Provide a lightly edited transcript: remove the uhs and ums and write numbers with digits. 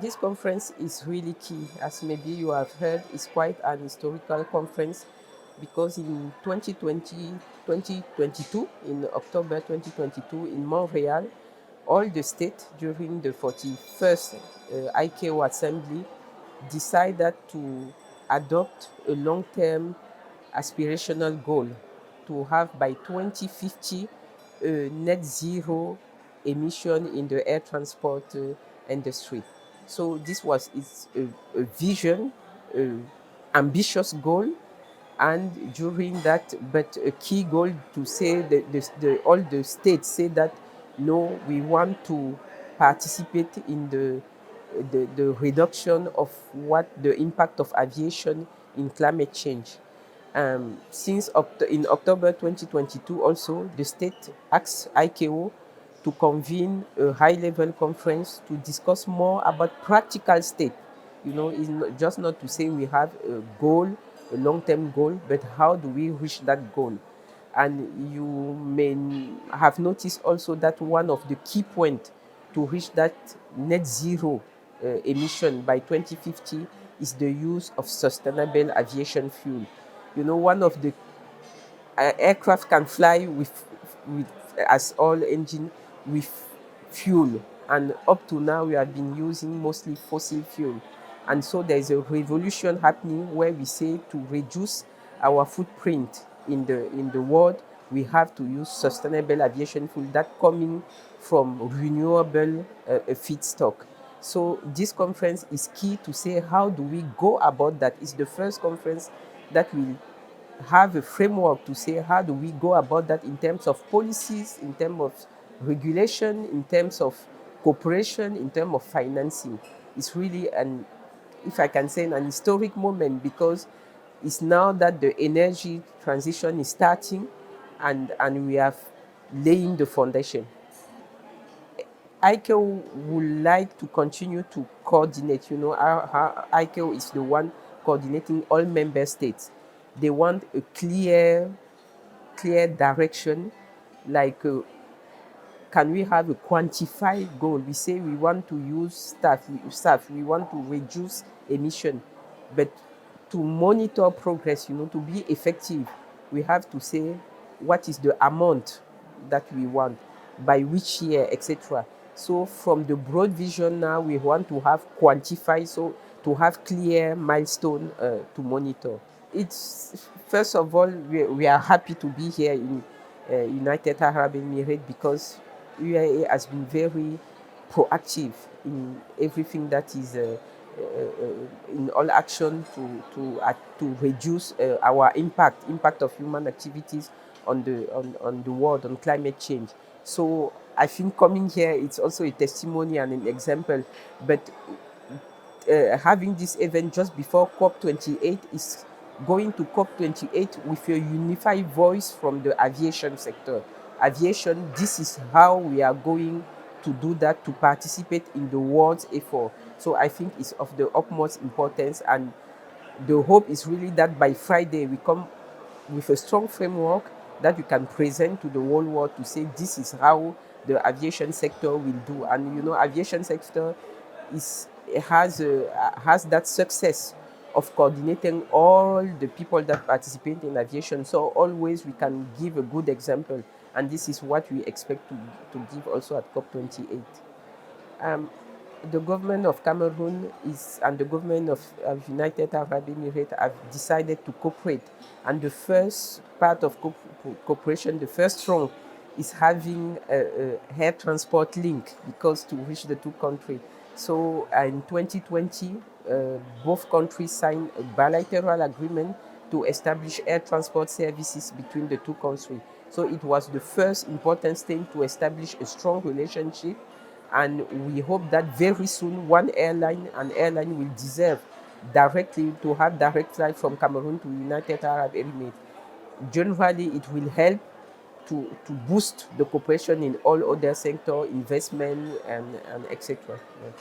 This conference is really key, as maybe you have heard. It's quite an historical conference because in 2022, in October 2022, in Montreal, all the states during the 41st ICAO Assembly decided to adopt a long-term aspirational goal to have by 2050 net zero emission in the air transport industry. So this was a vision, ambitious goal, and during that, but a key goal to say that all the states say that no, we want to participate in the reduction of what the impact of aviation in climate change. Since in October 2022, also, the state asked ICAO to convene a high-level conference to discuss more about practical steps. It's just not to say we have a goal, a long-term goal, but how do we reach that goal? And you may have noticed also that one of the key points to reach that net zero emission by 2050 is the use of sustainable aviation fuel. One of the aircraft can fly with as all engine with fuel, and up to now we have been using mostly fossil fuel. And so there is a revolution happening where we say to reduce our footprint in the world, we have to use sustainable aviation fuel that coming from renewable feedstock. So this conference is key to say how do we go about that. It's the first conference that will have a framework to say how do we go about that in terms of policies, in terms of regulation, in terms of cooperation, in terms of financing. It's really an, if I can say, an historic moment because it's now that the energy transition is starting and we are laying the foundation. ICAO would like to continue to coordinate. How ICAO is the one coordinating all member states. They want a clear direction, like can we have a quantified goal? We say we want to use staff, we want to reduce emission, but to monitor progress, to be effective, we have to say what is the amount that we want, by which year, etc. So from the broad vision now, we want to have quantify, so to have clear milestone to monitor. It's first of all, we are happy to be here in United Arab Emirates because UAE has been very proactive in everything that is in all action to reduce our impact of human activities on the world, on climate change. So I think coming here, it's also a testimony and an example. But having this event just before COP28 is going to COP28 with a unified voice from the aviation sector. Aviation, this is how we are going to do that, to participate in the world's effort. So I think it's of the utmost importance, and the hope is really that by Friday we come with a strong framework that we can present to the whole world to say this is how the aviation sector will do. And aviation sector has that success of coordinating all the people that participate in aviation. So always we can give a good example, and this is what we expect to give also at COP28. Um, the government of Cameroon and the government of United Arab Emirates have decided to cooperate. And the first part of cooperation, the first trunk, is having a air transport link because to reach the two countries. So in 2020, both countries signed a bilateral agreement to establish air transport services between the two countries. So it was the first important step to establish a strong relationship, and we hope that very soon an airline will deserve directly to have direct flight from Cameroon to United Arab Emirates. Generally, it will help to boost the cooperation in all other sector, investment and etc. Yeah.